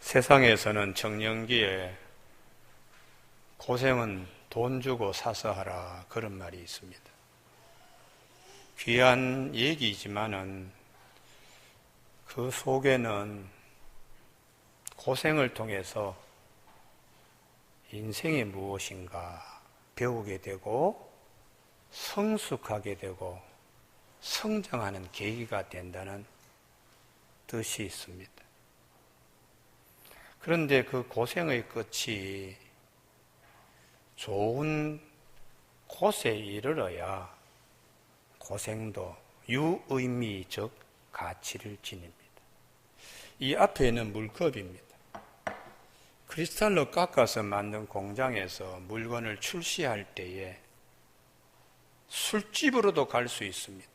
세상에서는 청년기에 고생은 돈 주고 사서 하라 그런 말이 있습니다. 귀한 얘기이지만은 그 속에는 고생을 통해서 인생이 무엇인가 배우게 되고 성숙하게 되고 성장하는 계기가 된다는 뜻이 있습니다. 그런데 그 고생의 끝이 좋은 곳에 이르러야 고생도 유의미적 가치를 지닙니다. 이 앞에는 물컵입니다. 크리스탈로 깎아서 만든 공장에서 물건을 출시할 때에 술집으로도 갈 수 있습니다.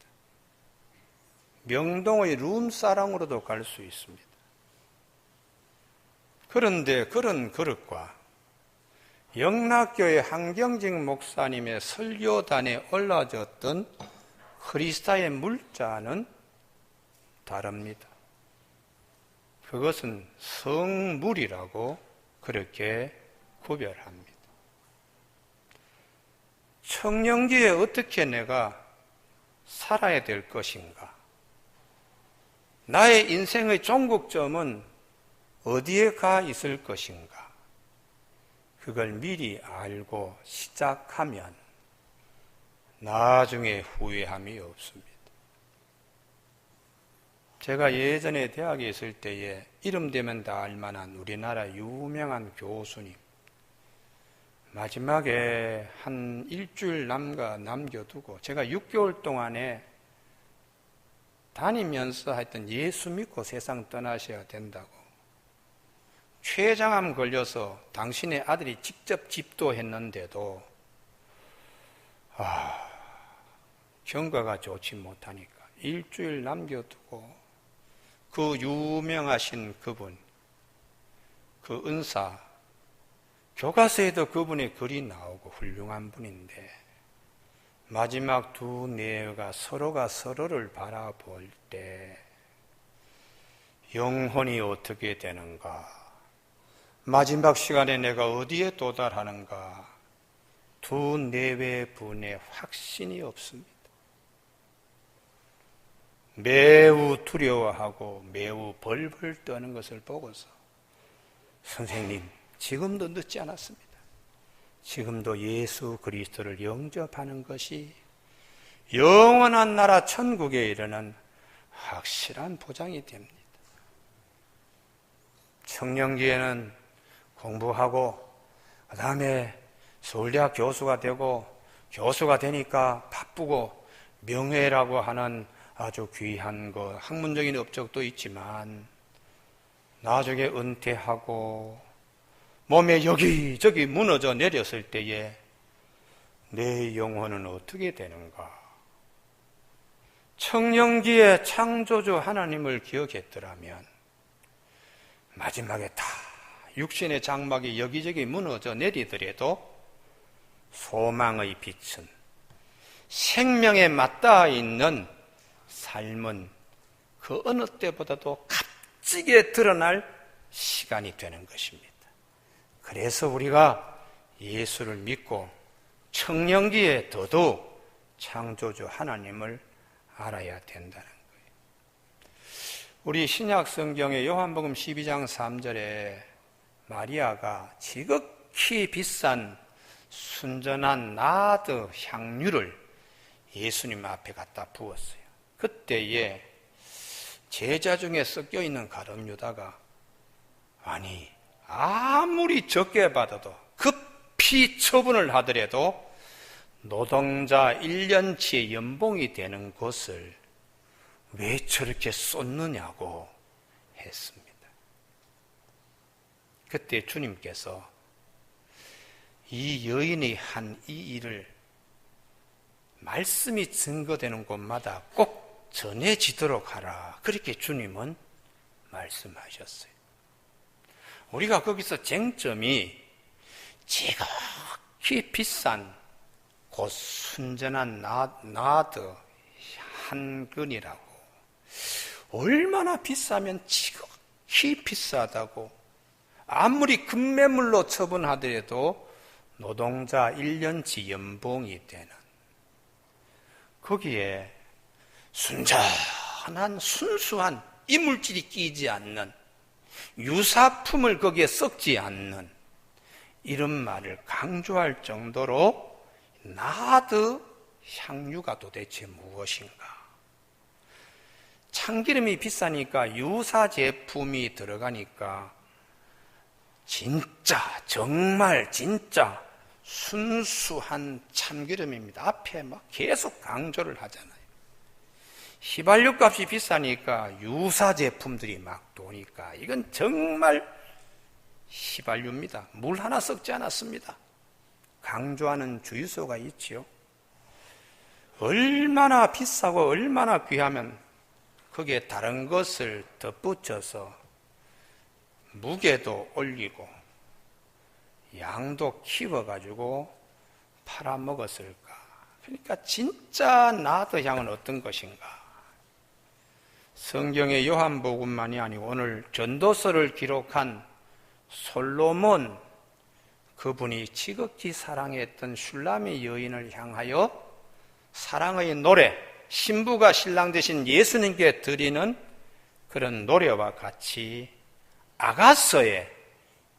명동의 룸사랑으로도 갈 수 있습니다. 그런데 그런 그릇과 영락교회 한경직 목사님의 설교단에 올라졌던 크리스탈의 물자는 다릅니다. 그것은 성물이라고 그렇게 구별합니다. 청년기에 어떻게 내가 살아야 될 것인가? 나의 인생의 종국점은 어디에 가 있을 것인가? 그걸 미리 알고 시작하면 나중에 후회함이 없습니다. 제가 예전에 대학에 있을 때에 이름 되면 다 알만한 우리나라 유명한 교수님, 마지막에 한 일주일 남겨두고 제가 6개월 동안에 다니면서 하여튼 예수 믿고 세상 떠나셔야 된다고, 췌장암 걸려서 당신의 아들이 직접 집도했는데도 경과가 좋지 못하니까 일주일 남겨두고 그 유명하신 그분, 그 은사, 교과서에도 그분의 글이 나오고 훌륭한 분인데 마지막 두 내외가 서로가 서로를 바라볼 때 영혼이 어떻게 되는가, 마지막 시간에 내가 어디에 도달하는가, 두 내외분의 확신이 없습니다. 매우 두려워하고 매우 벌벌 떠는 것을 보고서 선생님, 지금도 늦지 않았습니다. 지금도 예수 그리스도를 영접하는 것이 영원한 나라 천국에 이르는 확실한 보장이 됩니다. 청년기에는 공부하고 그 다음에 서울대학 교수가 되고, 교수가 되니까 바쁘고 명예라고 하는 아주 귀한 것, 학문적인 업적도 있지만 나중에 은퇴하고 몸에 여기저기 무너져 내렸을 때에 내 영혼은 어떻게 되는가? 청년기에 창조주 하나님을 기억했더라면 마지막에 다 육신의 장막이 여기저기 무너져 내리더라도 소망의 빛은, 생명에 맞닿아 있는 삶은 그 어느 때보다도 값지게 드러날 시간이 되는 것입니다. 그래서 우리가 예수를 믿고 청년기에 더더욱 창조주 하나님을 알아야 된다는 거예요. 우리 신약 성경의 요한복음 12장 3절에 마리아가 지극히 비싼 순전한 나드 향유를 예수님 앞에 갖다 부었어요. 그때에 제자 중에 섞여 있는 가룟 유다가 아무리 적게 받아도 급히 처분을 하더라도 노동자 1년치의 연봉이 되는 것을 왜 저렇게 쏟느냐고 했습니다. 그때 주님께서 이 여인이 한 이 일을 말씀이 증거되는 곳마다 꼭 전해지도록 하라, 그렇게 주님은 말씀하셨어요. 우리가 거기서 쟁점이 지극히 비싼 곧 순전한 나드 한 근이라고, 얼마나 비싸면 지극히 비싸다고 아무리 급매물로 처분하더라도 노동자 1년치 연봉이 되는, 거기에 순전한 순수한 이물질이 끼지 않는, 유사품을 거기에 섞지 않는 이런 말을 강조할 정도로 나드 향유가 도대체 무엇인가? 참기름이 비싸니까 유사 제품이 들어가니까 진짜 정말 진짜 순수한 참기름입니다. 앞에 막 계속 강조를 하잖아요. 휘발유 값이 비싸니까 유사 제품들이 막 도니까 이건 정말 휘발유입니다. 물 하나 섞지 않았습니다. 강조하는 주유소가 있지요. 얼마나 비싸고 얼마나 귀하면 거기에 다른 것을 덧붙여서 무게도 올리고 양도 키워가지고 팔아먹었을까? 그러니까 진짜 나드 향은 어떤 것인가? 성경의 요한복음만이 아니고 오늘 전도서를 기록한 솔로몬, 그분이 지극히 사랑했던 슐라미 여인을 향하여 사랑의 노래, 신부가 신랑 되신 예수님께 드리는 그런 노래와 같이 아가서의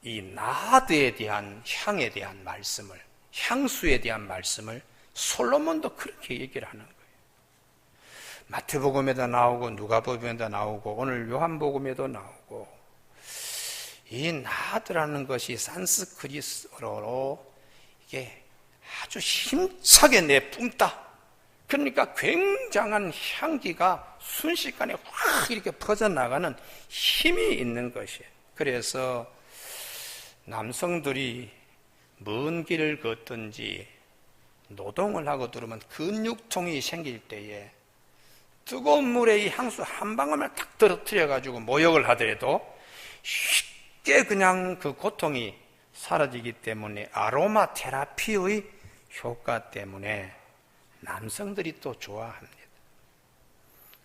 이 나드에 대한 향에 대한 말씀을, 향수에 대한 말씀을 솔로몬도 그렇게 얘기를 하는 거예요. 마태복음에도 나오고 누가복음에도 나오고 오늘 요한복음에도 나오고, 이 나드라는 것이 산스크리트어로 이게 아주 힘차게 내뿜다. 그러니까 굉장한 향기가 순식간에 확 이렇게 퍼져나가는 힘이 있는 것이에요. 그래서 남성들이 먼 길을 걷든지 노동을 하고 들으면 근육통이 생길 때에 뜨거운 물에 이 향수 한 방울만 딱 떨어뜨려 가지고 모욕을 하더라도 쉽게 그냥 그 고통이 사라지기 때문에 아로마 테라피의 효과 때문에 남성들이 또 좋아합니다.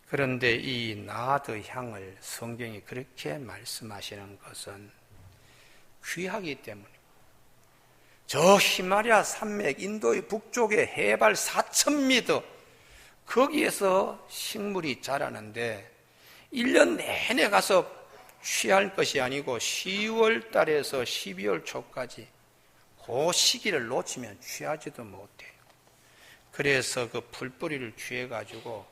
그런데 이 나드 향을 성경이 그렇게 말씀하시는 것은 귀하기 때문입니다. 저 히말라야 산맥, 인도의 북쪽에 해발 4,000m, 거기에서 식물이 자라는데 1년 내내 가서 취할 것이 아니고 10월 달에서 12월 초까지 그 시기를 놓치면 취하지도 못해요. 그래서 그 풀뿌리를 취해가지고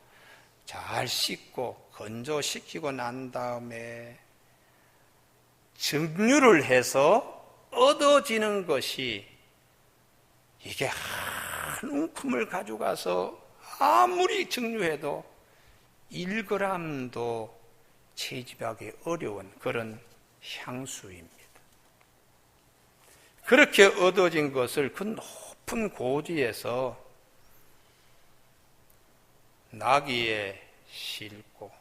잘 씻고 건조시키고 난 다음에 증류를 해서 얻어지는 것이, 이게 한 움큼을 가져가서 아무리 증류해도 1g도 채집하기 어려운 그런 향수입니다. 그렇게 얻어진 것을 그 높은 고지에서 나귀에 싣고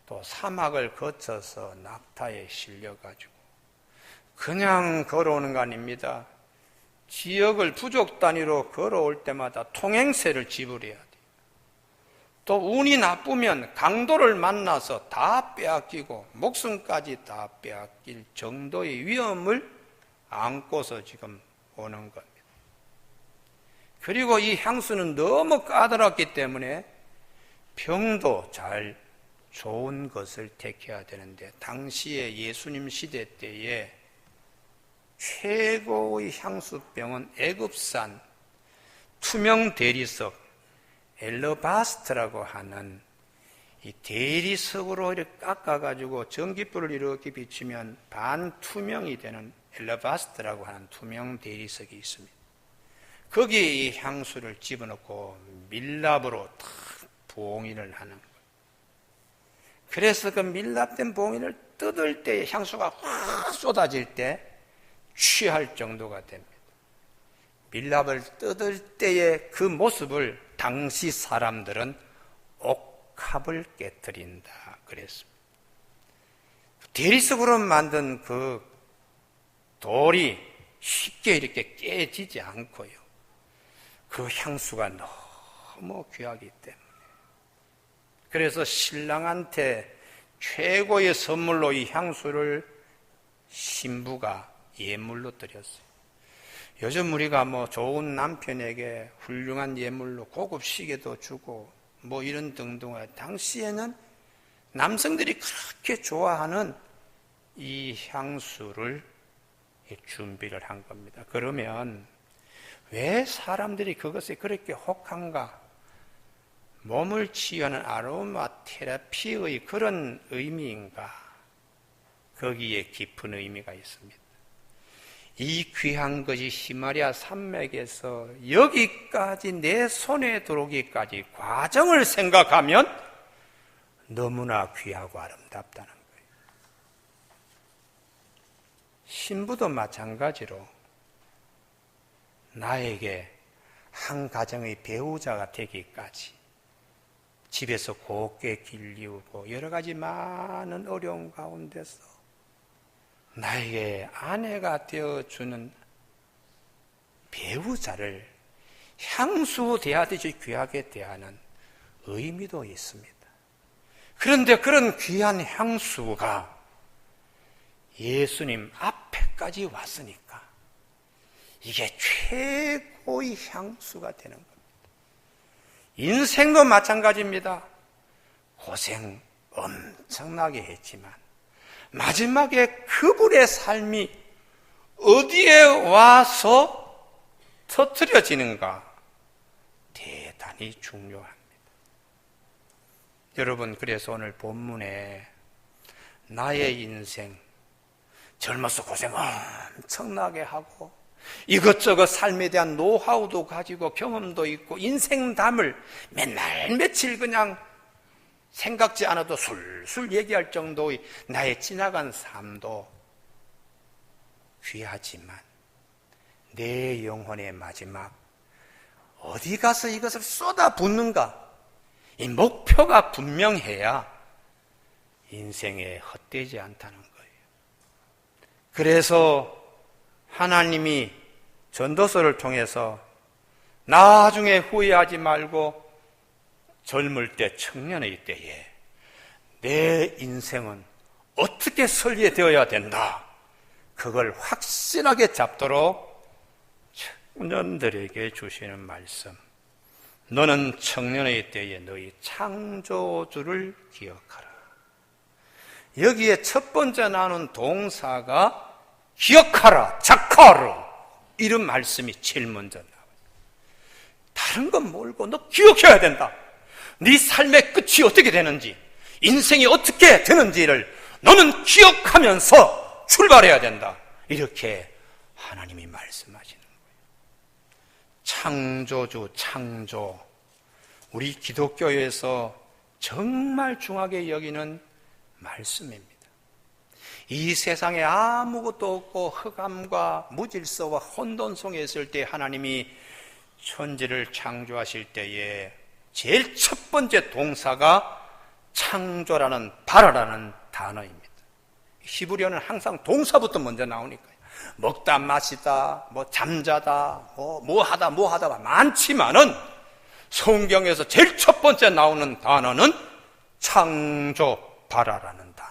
또 사막을 거쳐서 낙타에 실려가지고 그냥 걸어오는 거 아닙니다. 지역을 부족 단위로 걸어올 때마다 통행세를 지불해야 돼요. 또 운이 나쁘면 강도를 만나서 다 빼앗기고 목숨까지 다 빼앗길 정도의 위험을 안고서 지금 오는 겁니다. 그리고 이 향수는 너무 까다롭기 때문에 병도 잘 좋은 것을 택해야 되는데, 당시에 예수님 시대 때에 최고의 향수병은 애굽산 투명 대리석 엘러바스트라고 하는 이 대리석으로 이렇게 깎아가지고 전기불을 이렇게 비추면 반투명이 되는 엘러바스트라고 하는 투명 대리석이 있습니다. 거기에 이 향수를 집어넣고 밀랍으로 탁 봉인을 하는 거예요. 그래서 그 밀랍된 봉인을 뜯을 때 향수가 확 쏟아질 때 취할 정도가 됩니다. 밀랍을 뜯을 때의 그 모습을 당시 사람들은 옥합을 깨뜨린다 그랬습니다. 대리석으로 만든 그 돌이 쉽게 이렇게 깨지지 않고요. 그 향수가 너무 귀하기 때문에. 그래서 신랑한테 최고의 선물로 이 향수를 신부가 예물로 드렸어요. 요즘 우리가 좋은 남편에게 훌륭한 예물로 고급 시계도 주고 이런 등등. 당시에는 남성들이 그렇게 좋아하는 이 향수를 준비를 한 겁니다. 그러면 왜 사람들이 그것에 그렇게 혹한가? 몸을 치유하는 아로마 테라피의 그런 의미인가? 거기에 깊은 의미가 있습니다. 이 귀한 것이 히말라야 산맥에서 여기까지 내 손에 들어오기까지 과정을 생각하면 너무나 귀하고 아름답다는 거예요. 신부도 마찬가지로 나에게 한 가정의 배우자가 되기까지 집에서 곱게 길리우고 여러 가지 많은 어려움 가운데서 나에게 아내가 되어주는 배우자를 향수 대하듯이 귀하게 대하는 의미도 있습니다. 그런데 그런 귀한 향수가 예수님 앞에까지 왔으니까 이게 최고의 향수가 되는 겁니다. 인생도 마찬가지입니다. 고생 엄청나게 했지만 마지막에 그분의 삶이 어디에 와서 터뜨려지는가 대단히 중요합니다. 여러분, 그래서 오늘 본문에 나의 인생 젊어서 고생 엄청나게 하고 이것저것 삶에 대한 노하우도 가지고 경험도 있고 인생담을 맨날 며칠 그냥 생각지 않아도 술술 얘기할 정도의 나의 지나간 삶도 귀하지만 내 영혼의 마지막 어디 가서 이것을 쏟아붓는가? 이 목표가 분명해야 인생에 헛되지 않다는 거예요. 그래서 하나님이 전도서를 통해서 나중에 후회하지 말고 젊을 때, 청년의 때에 내 인생은 어떻게 설계되어야 된다. 그걸 확실하게 잡도록 청년들에게 주시는 말씀. 너는 청년의 때에 너희 창조주를 기억하라. 여기에 첫 번째 나오는 동사가 기억하라, 자카르 이런 말씀이 제일 먼저 나와요. 다른 건 모르고 너 기억해야 된다. 네 삶의 끝이 어떻게 되는지, 인생이 어떻게 되는지를 너는 기억하면서 출발해야 된다. 이렇게 하나님이 말씀하시는 거예요. 창조주, 창조. 우리 기독교에서 정말 중하게 여기는 말씀입니다. 이 세상에 아무것도 없고 흑암과 무질서와 혼돈성에 있을 때 하나님이 천지를 창조하실 때에 제일 첫 번째 동사가 창조라는 바라라는 단어입니다. 히브리어는 항상 동사부터 먼저 나오니까요. 먹다 마시다 잠자다 뭐 하다 많지만은 성경에서 제일 첫 번째 나오는 단어는 창조 바라라는 단어.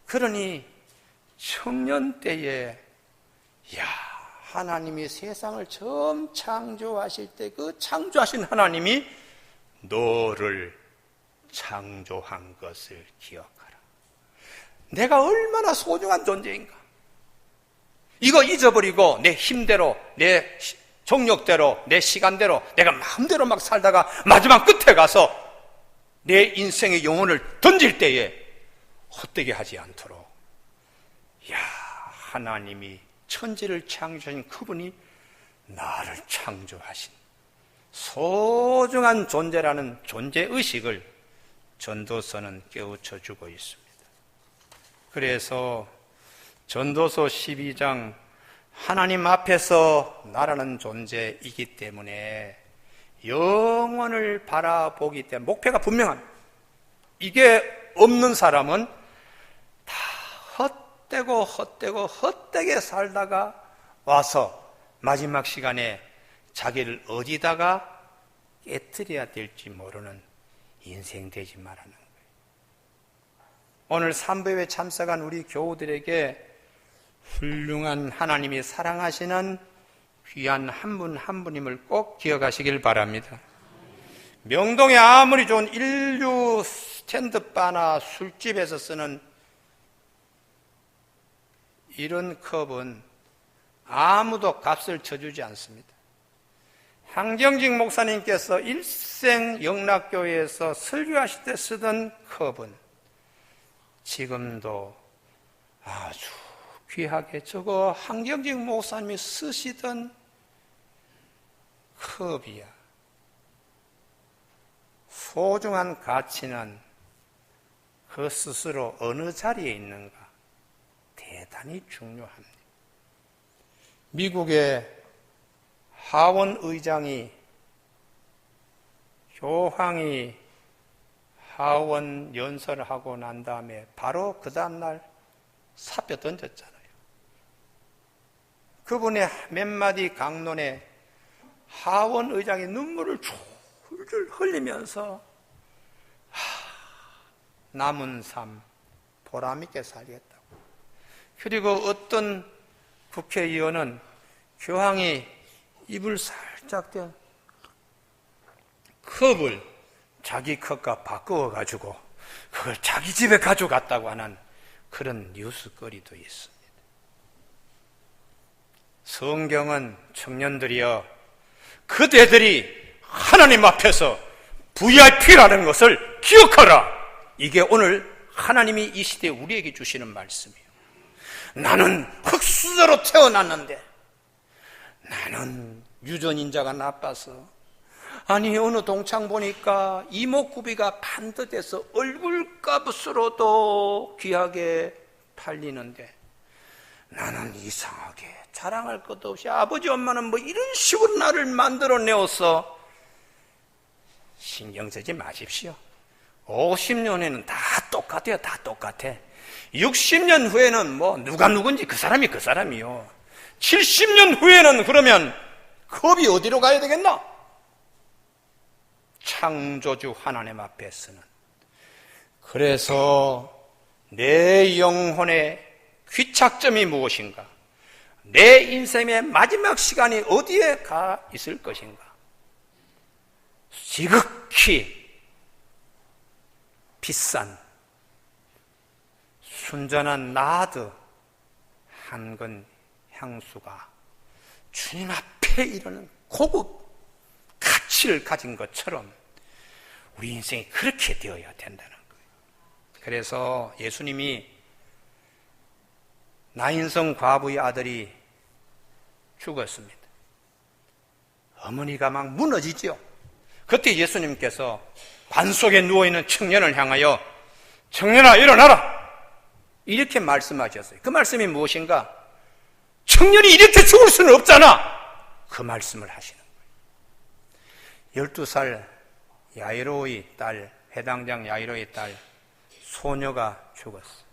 그러니 청년 때에 하나님이 세상을 처음 창조하실 때 그 창조하신 하나님이 너를 창조한 것을 기억하라. 내가 얼마나 소중한 존재인가. 이거 잊어버리고 내 힘대로, 내 정력대로, 내 시간대로 내가 마음대로 막 살다가 마지막 끝에 가서 내 인생의 영혼을 던질 때에 헛되게 하지 않도록 하나님이 천지를 창조하신 그분이 나를 창조하신 소중한 존재라는 존재의식을 전도서는 깨우쳐주고 있습니다. 그래서 전도서 12장 하나님 앞에서 나라는 존재이기 때문에 영원을 바라보기 때문에 목표가 분명합니다. 이게 없는 사람은 다 헛되게 살다가 와서 마지막 시간에 자기를 어디다가 깨뜨려야 될지 모르는 인생 되지 말라는 거예요. 오늘 삼부에 참석한 우리 교우들에게 훌륭한 하나님이 사랑하시는 귀한 한 분 한 분임을 꼭 기억하시길 바랍니다. 명동에 아무리 좋은 인류 스탠드바나 술집에서 쓰는 이런 컵은 아무도 값을 쳐주지 않습니다. 황정직 목사님께서 일생 영락교회에서 설교하실 때 쓰던 컵은 지금도 아주 귀하게 저거 황정직 목사님이 쓰시던 컵이야. 소중한 가치는 그 스스로 어느 자리에 있는가 대단히 중요합니다. 미국의 하원 의장이 교황이 하원 연설을 하고 난 다음에 바로 그 다음날 사표 던졌잖아요. 그분의 몇 마디 강론에 하원 의장이 눈물을 줄줄 흘리면서 남은 삶 보람있게 살겠다고. 그리고 어떤 국회의원은 교황이 입을 살짝 댄 컵을 자기 컵과 바꾸어가지고 그걸 자기 집에 가져갔다고 하는 그런 뉴스거리도 있습니다. 성경은 청년들이여 그대들이 하나님 앞에서 VIP라는 것을 기억하라. 이게 오늘 하나님이 이 시대에 우리에게 주시는 말씀이에요. 나는 흙수저로 태어났는데 나는 유전인자가 나빠서 아니 어느 동창 보니까 이목구비가 반듯해서 얼굴값으로도 귀하게 팔리는데 나는 이상하게 자랑할 것도 없이 아버지 엄마는 뭐 이런 식으로 나를 만들어내어서 신경 쓰지 마십시오. 50년 후에는 다 똑같아요. 다 똑같아. 60년 후에는 뭐 누가 누군지 그 사람이 그 사람이요. 70년 후에는 그러면 컵이 어디로 가야 되겠나? 창조주 하나님 앞에서는. 그래서 내 영혼의 귀착점이 무엇인가? 내 인생의 마지막 시간이 어디에 가 있을 것인가? 지극히 비싼 순전한 나드 한 건 향수가 주님 앞에 이르는 고급 가치를 가진 것처럼 우리 인생이 그렇게 되어야 된다는 거예요. 그래서 예수님이 나인성 과부의 아들이 죽었습니다. 어머니가 막 무너지죠. 그때 예수님께서 관 속에 누워있는 청년을 향하여 청년아 일어나라 이렇게 말씀하셨어요. 그 말씀이 무엇인가? 청년이 이렇게 죽을 수는 없잖아. 그 말씀을 하시는 거예요. 12살 야이로의 딸, 회당장 야이로의 딸 소녀가 죽었어.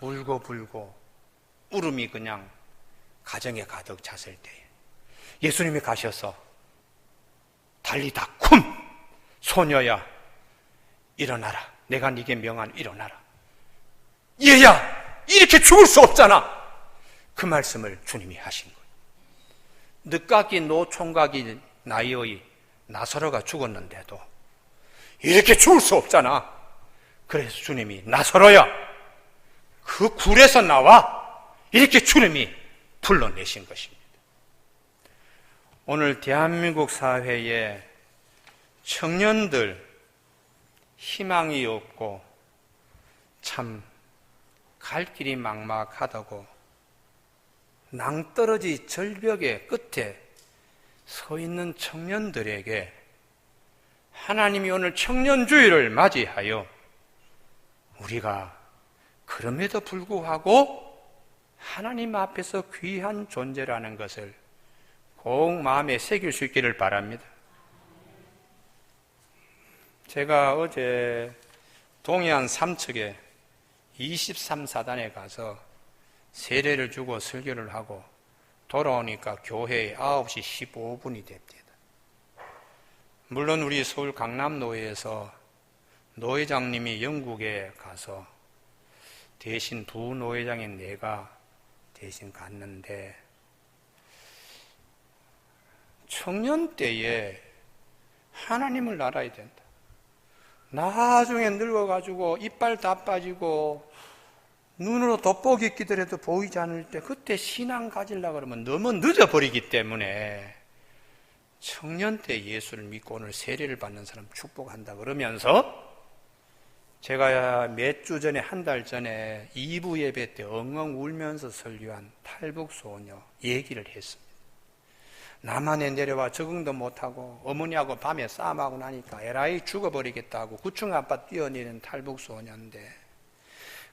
울고 불고 울음이 그냥 가정에 가득 찼을 때에 예수님이 가셔서 달리다 쿰 소녀야 일어나라. 내가 네게 명하노 일어나라. 얘야 이렇게 죽을 수 없잖아. 그 말씀을 주님이 하신 거예요. 늦깎이 노총각이 나이의 나사로가 죽었는데도 이렇게 죽을 수 없잖아. 그래서 주님이 나사로야 그 굴에서 나와 이렇게 주님이 불러내신 것입니다. 오늘 대한민국 사회에 청년들 희망이 없고 참 갈 길이 막막하다고 낭떠러지 절벽의 끝에 서 있는 청년들에게 하나님이 오늘 청년주의를 맞이하여 우리가 그럼에도 불구하고 하나님 앞에서 귀한 존재라는 것을 꼭 마음에 새길 수 있기를 바랍니다. 제가 어제 동해안 삼척에 23사단에 가서 세례를 주고 설교를 하고 돌아오니까 교회에 9시 15분이 됩니다. 물론 우리 서울 강남노회에서 노회장님이 영국에 가서 대신 부노회장인 내가 대신 갔는데, 청년 때에 하나님을 알아야 된다. 나중에 늙어가지고 이빨 다 빠지고 눈으로 돋보기 끼더라도 보이지 않을 때, 그때 신앙 가지려고 그러면 너무 늦어버리기 때문에 청년 때 예수를 믿고 오늘 세례를 받는 사람 축복한다 그러면서, 제가 몇 주 전에, 한 달 전에 2부 예배 때 엉엉 울면서 설교한 탈북소녀 얘기를 했습니다. 남한에 내려와 적응도 못하고 어머니하고 밤에 싸움하고 나니까 에라이 죽어버리겠다고 9층 아파트 뛰어내리는 탈북소녀인데,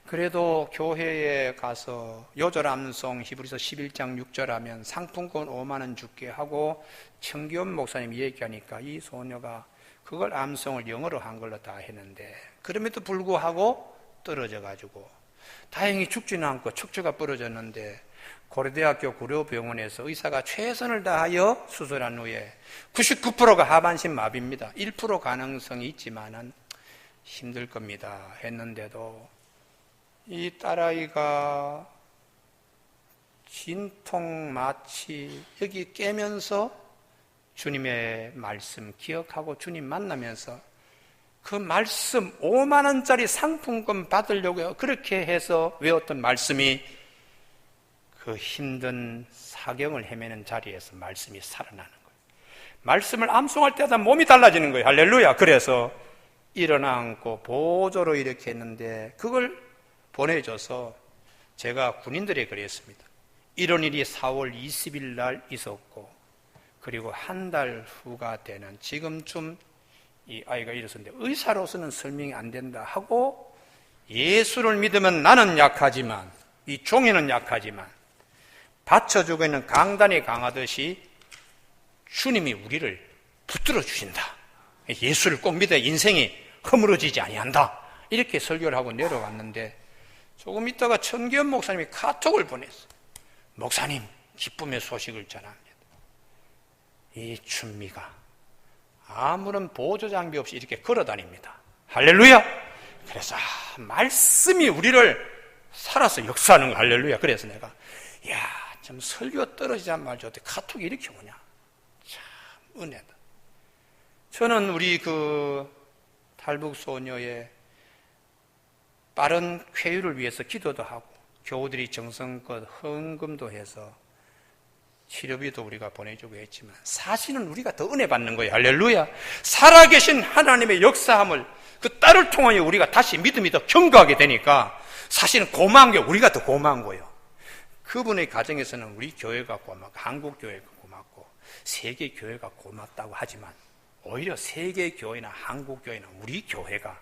그래도 교회에 가서 요절암송 히브리서 11장 6절 하면 상품권 5만 원 줄게 하고 청기원 목사님 얘기하니까 이 소녀가 그걸 암송을 영어로 한글로 다 했는데, 그럼에도 불구하고 떨어져가지고 다행히 죽지는 않고 척추가 부러졌는데, 고려대학교 구려병원에서 의사가 최선을 다하여 수술한 후에 99%가 하반신 마비입니다. 1% 가능성이 있지만은 힘들 겁니다 했는데도, 이 딸아이가 진통, 마취 여기 깨면서 주님의 말씀 기억하고 주님 만나면서 그 말씀 5만 원짜리 상품권 받으려고 그렇게 해서 외웠던 말씀이 그 힘든 사경을 헤매는 자리에서 말씀이 살아나는 거예요. 말씀을 암송할 때마다 몸이 달라지는 거예요. 할렐루야. 그래서 일어나 앉고 보조로 이렇게 했는데, 그걸 보내줘서 제가 군인들에게 그랬습니다. 이런 일이 4월 20일 날 있었고, 그리고 한 달 후가 되는 지금쯤 이 아이가 일어섰는데 의사로서는 설명이 안 된다 하고, 예수를 믿으면 나는 약하지만, 이 종이는 약하지만 받쳐주고 있는 강단이 강하듯이 주님이 우리를 붙들어 주신다. 예수를 꼭 믿어야 인생이 허물어지지 아니한다. 이렇게 설교를 하고 내려왔는데, 조금 있다가 천기현 목사님이 카톡을 보냈어요. 목사님, 기쁨의 소식을 전합니다. 이 춘미가 아무런 보조 장비 없이 이렇게 걸어 다닙니다. 할렐루야. 그래서 말씀이 우리를 살아서 역사하는 거. 할렐루야. 그래서 내가 좀 설교 떨어지자 말자 어떻게 카톡이 이렇게 오냐. 참 은혜다. 저는 우리 그 탈북 소녀의 빠른 쾌유를 위해서 기도도 하고, 교우들이 정성껏 헌금도 해서 치료비도 우리가 보내주고 했지만, 사실은 우리가 더 은혜 받는 거예요. 할렐루야. 살아계신 하나님의 역사함을 그 딸을 통하여 우리가 다시 믿음이 더 견고하게 되니까 사실은 고마운 게 우리가 더 고마운 거예요. 그분의 가정에서는 우리 교회가 고맙고 한국 교회가 고맙고 세계 교회가 고맙다고 하지만, 오히려 세계 교회나 한국 교회나 우리 교회가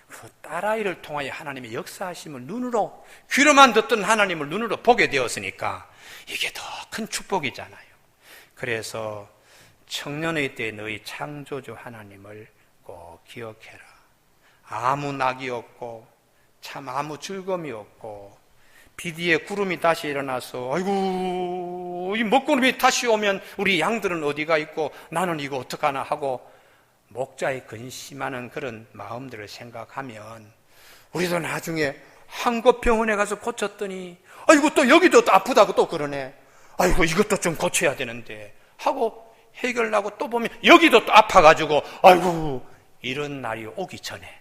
그 딸아이를 통하여 하나님의 역사하심을 눈으로, 귀로만 듣던 하나님을 눈으로 보게 되었으니까 이게 더 큰 축복이잖아요. 그래서 청년의 때 너희 창조주 하나님을 꼭 기억해라. 아무 낙이 없고 참 아무 즐거움이 없고, 비디에 구름이 다시 일어나서 아이고 이 먹구름이 다시 오면 우리 양들은 어디가 있고 나는 이거 어떡하나 하고 목자에 근심하는 그런 마음들을 생각하면, 우리도 나중에 한국병원에 가서 고쳤더니 아이고 또 여기도 또 아프다고 또 그러네, 아이고 이것도 좀 고쳐야 되는데 하고 해결하고 또 보면 여기도 또 아파가지고 아이고, 이런 날이 오기 전에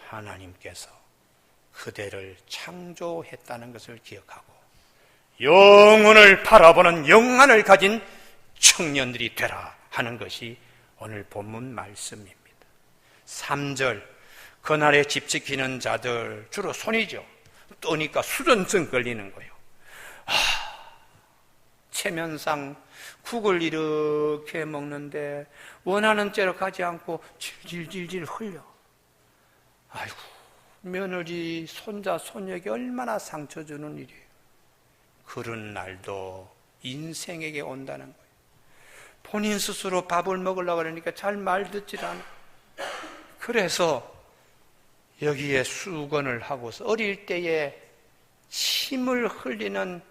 하나님께서 그대를 창조했다는 것을 기억하고 영혼을 바라보는 영안을 가진 청년들이 되라 하는 것이 오늘 본문 말씀입니다. 3절, 그날에 집 지키는 자들, 주로 손이죠. 떠니까 수전증 걸리는 거예요. 체면상 국을 이렇게 먹는데 원하는 대로 가지 않고 질질질질 흘려. 아이고, 며느리, 손자, 손녀에게 얼마나 상처 주는 일이에요. 그런 날도 인생에게 온다는 거예요. 본인 스스로 밥을 먹으려고 그러니까 잘 말 듣질 않아. 그래서 여기에 수건을 하고서 어릴 때에 침을 흘리는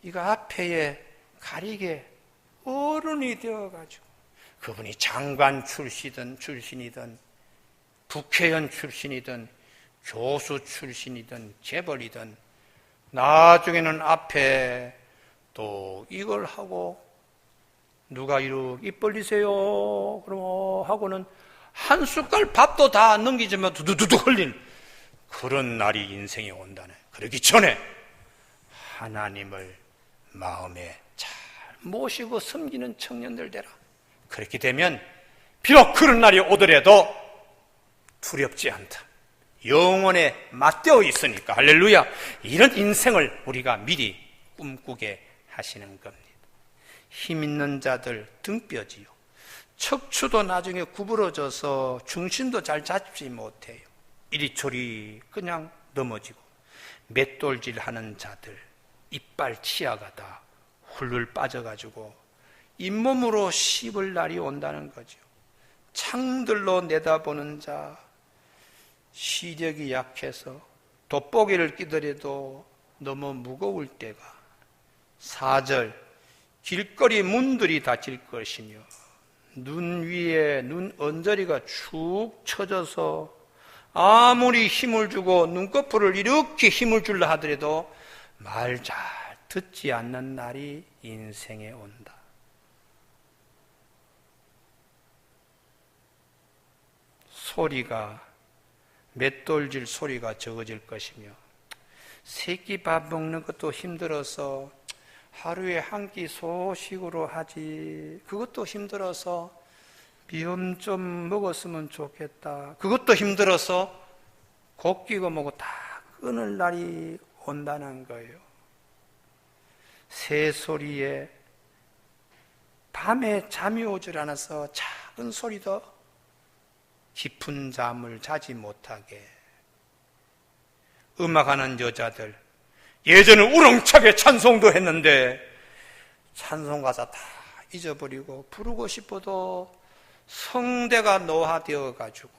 이거 앞에 가리게 어른이 되어가지고, 그분이 장관 출신이든 국회의원 출신이든 교수 출신이든 재벌이든 나중에는 앞에 또 이걸 하고 누가 이렇게 입 벌리세요 그러면 하고는 한 숟갈 밥도 다 넘기지만 두두두두 흘린 그런 날이 인생에 온다네. 그러기 전에 하나님을 마음에 잘 모시고 섬기는 청년들 되라. 그렇게 되면 비록 그런 날이 오더라도 두렵지 않다. 영원에 맞대어 있으니까. 할렐루야. 이런 인생을 우리가 미리 꿈꾸게 하시는 겁니다. 힘 있는 자들 등뼈지요. 척추도 나중에 구부러져서 중심도 잘 잡지 못해요. 이리저리 그냥 넘어지고, 맷돌질 하는 자들 이빨 치아가 다 훌훌 빠져가지고 잇몸으로 씹을 날이 온다는 거죠. 창들로 내다보는 자, 시력이 약해서 돋보기를 끼더라도 너무 무거울 때가, 4절 길거리 문들이 닫힐 것이며 눈 위에 눈 언저리가 축 처져서 아무리 힘을 주고 눈꺼풀을 이렇게 힘을 주려 하더라도 말 잘 듣지 않는 날이 인생에 온다. 소리가, 맷돌질 소리가 적어질 것이며, 새끼 밥 먹는 것도 힘들어서 하루에 한 끼 소식으로 하지, 그것도 힘들어서 비염 좀 먹었으면 좋겠다, 그것도 힘들어서 곡기고 뭐고 다 끊을 날이 온다는 거예요. 새소리에 밤에 잠이 오질 않아서 작은 소리도 깊은 잠을 자지 못하게, 음악하는 여자들 예전에 우렁차게 찬송도 했는데 찬송 가사 다 잊어버리고 부르고 싶어도 성대가 노화되어 가지고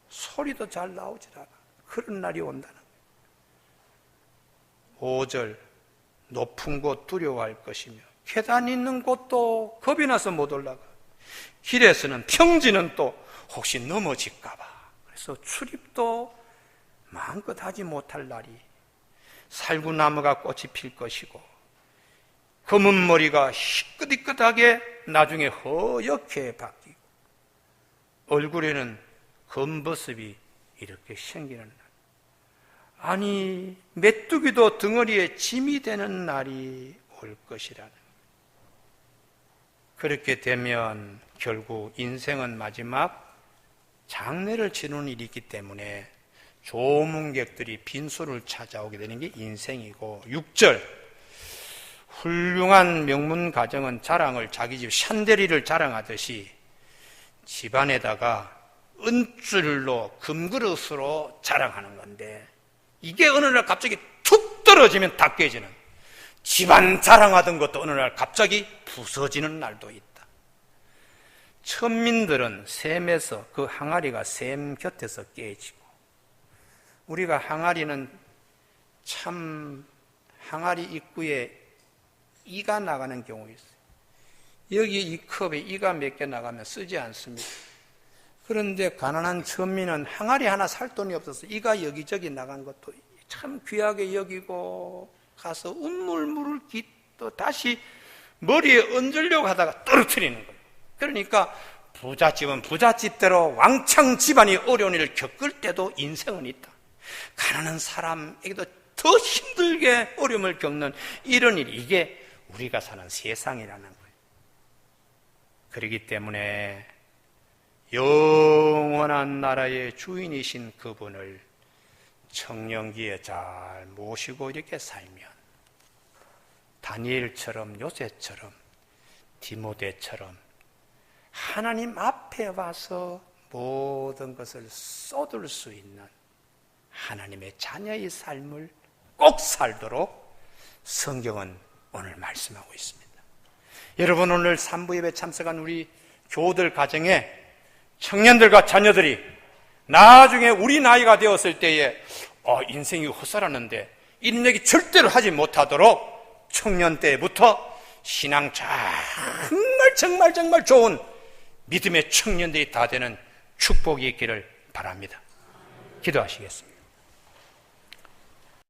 소리도 잘 나오질 않아. 그런 날이 온다는 거예요. 5절 높은 곳 두려워할 것이며 계단 있는 곳도 겁이 나서 못 올라가. 길에서는 평지는 또 혹시 넘어질까 봐. 그래서 출입도 마음껏 하지 못할 날이, 살구나무가 꽃이 필 것이고 검은 머리가 희끗희끗하게 나중에 허옇게 바뀌고 얼굴에는 검버섯이 이렇게 생기는 날, 아니 메뚜기도 덩어리에 짐이 되는 날이 올 것이라는. 그렇게 되면 결국 인생은 마지막 장례를 치르는 일이 있기 때문에 조문객들이 빈소를 찾아오게 되는 게 인생이고, 6절 훌륭한 명문 가정은 자랑을, 자기 집 샨데리를 자랑하듯이 집안에다가 은줄로 금그릇으로 자랑하는 건데, 이게 어느 날 갑자기 툭 떨어지면 다 깨지는, 집안 자랑하던 것도 어느 날 갑자기 부서지는 날도 있다. 천민들은 샘에서, 그 항아리가 샘 곁에서 깨지고, 우리가 항아리는 참 항아리 입구에 이가 나가는 경우가 있어요. 여기 이 컵에 이가 몇 개 나가면 쓰지 않습니다. 그런데 가난한 천민은 항아리 하나 살 돈이 없어서 이가 여기저기 나간 것도 참 귀하게 여기고 가서 운물 물을 깃도 다시 머리에 얹으려고 하다가 떨어뜨리는 거예요. 그러니까 부잣집은 부잣집대로 왕창 집안이 어려운 일을 겪을 때도 인생은 있다. 가난한 사람에게도 더 힘들게 어려움을 겪는 이런 일, 이게 우리가 사는 세상이라는 거예요. 그렇기 때문에 영원한 나라의 주인이신 그분을 청년기에 잘 모시고 이렇게 살면 다니엘처럼, 요셉처럼, 디모데처럼 하나님 앞에 와서 모든 것을 쏟을 수 있는 하나님의 자녀의 삶을 꼭 살도록 성경은 오늘 말씀하고 있습니다. 여러분, 오늘 3부 예배 참석한 우리 교우들 가정에 청년들과 자녀들이 나중에 우리 나이가 되었을 때에 인생이 헛살았는데 이런 얘기 절대로 하지 못하도록 청년 때부터 신앙 정말 좋은 믿음의 청년들이 다 되는 축복이 있기를 바랍니다. 기도하시겠습니다.